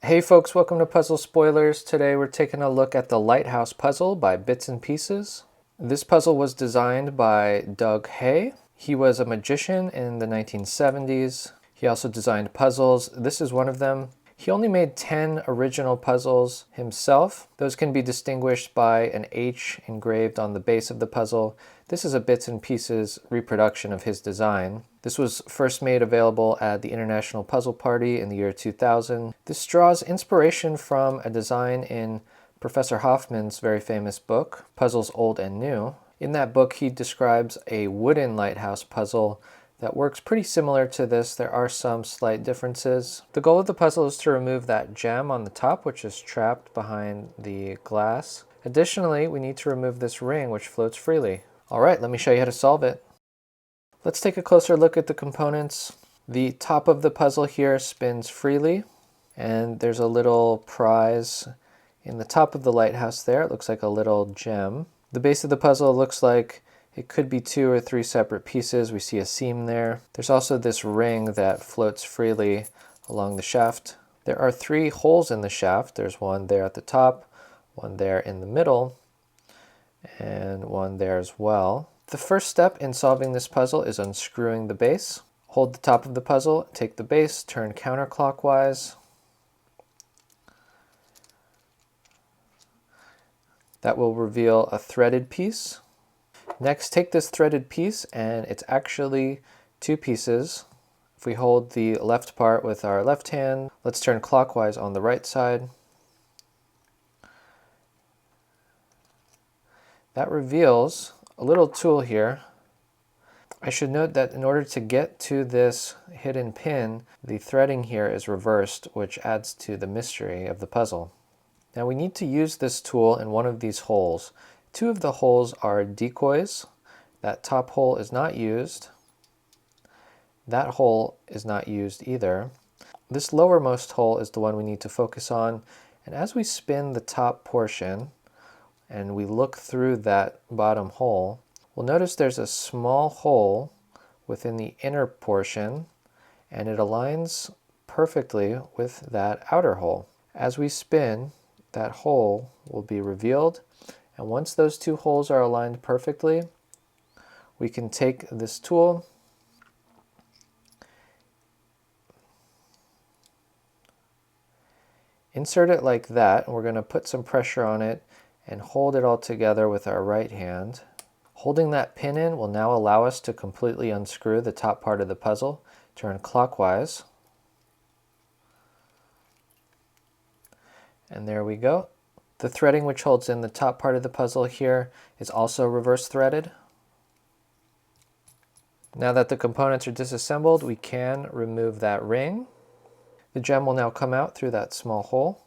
Hey folks, welcome to Puzzle Spoilers. Today we're taking a look at the Lighthouse puzzle by Bits and Pieces. This puzzle was designed by Doug Haigh. He was a magician in the 1970s. He also designed puzzles. This is one of them. He only made 10 original puzzles himself. Those can be distinguished by an H engraved on the base of the puzzle. This is a Bits and Pieces reproduction of his design. This was first made available at the International Puzzle Party in the year 2000. This draws inspiration from a design in Professor Hoffman's very famous book, Puzzles Old and New. In that book, he describes a wooden lighthouse puzzle that works pretty similar to this. There are some slight differences. The goal of the puzzle is to remove that gem on the top, which is trapped behind the glass. Additionally, we need to remove this ring, which floats freely. All right, let me show you how to solve it. Let's take a closer look at the components. The top of the puzzle here spins freely, and there's a little prize in the top of the lighthouse there. It looks like a little gem. The base of the puzzle looks like it could be 2 or 3 separate pieces. We see a seam there. There's also this ring that floats freely along the shaft. There are 3 holes in the shaft. There's one there at the top, one there in the middle, and one there as well. The first step in solving this puzzle is unscrewing the base. Hold the top of the puzzle, take the base, turn counterclockwise. That will reveal a threaded piece. Next, take this threaded piece, and it's actually 2 pieces. If we hold the left part with our left hand, let's turn clockwise on the right side. That reveals a little tool here. I should note that in order to get to this hidden pin, the threading here is reversed, which adds to the mystery of the puzzle. Now we need to use this tool in one of these holes. 2 of the holes are decoys. That top hole is not used. That hole is not used either. This lowermost hole is the one we need to focus on. And as we spin the top portion and we look through that bottom hole, we'll notice there's a small hole within the inner portion, and it aligns perfectly with that outer hole. As we spin, that hole will be revealed. And once those 2 holes are aligned perfectly, we can take this tool insert it like that, and we're going to put some pressure on it and hold it all together with our right hand. Holding that pin in will now allow us to completely unscrew the top part of the puzzle. Turn clockwise. And there we go. The threading which holds in the top part of the puzzle here is also reverse threaded. Now that the components are disassembled, we can remove that ring. The gem will now come out through that small hole.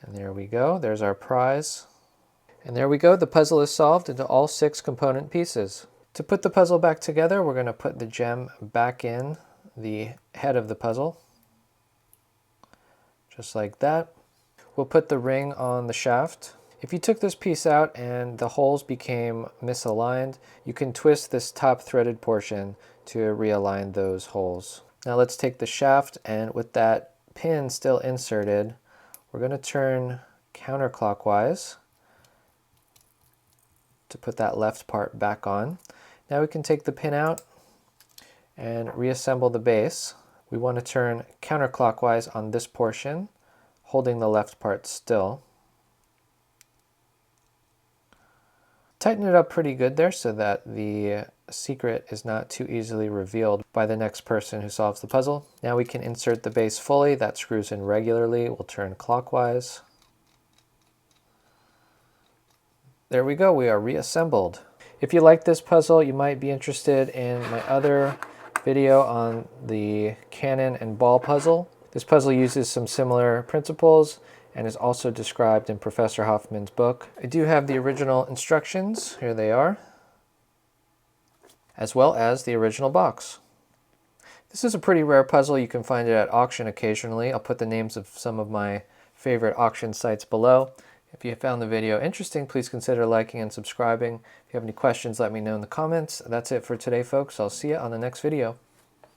And there we go, there's our prize. And there we go, the puzzle is solved into all 6 component pieces. To put the puzzle back together, we're going to put the gem back in the head of the puzzle. Just like that. We'll put the ring on the shaft. If you took this piece out and the holes became misaligned, you can twist this top threaded portion to realign those holes. Now let's take the shaft, and with that pin still inserted, we're going to turn counterclockwise to put that left part back on. Now we can take the pin out and reassemble the base. We want to turn counterclockwise on this portion, holding the left part still. Tighten it up pretty good there so that the secret is not too easily revealed by the next person who solves the puzzle. Now we can insert the base fully. That screws in regularly. We'll turn clockwise. There we go, we are reassembled. If you like this puzzle, you might be interested in my other video on the cannon and ball puzzle. This puzzle uses some similar principles and is also described in Professor Hoffman's book. I do have the original instructions, here they are, as well as the original box. This is a pretty rare puzzle. You can find it at auction occasionally. I'll put the names of some of my favorite auction sites below. If you found the video interesting, please consider liking and subscribing. If you have any questions, let me know in the comments. That's it for today, folks. I'll see you on the next video.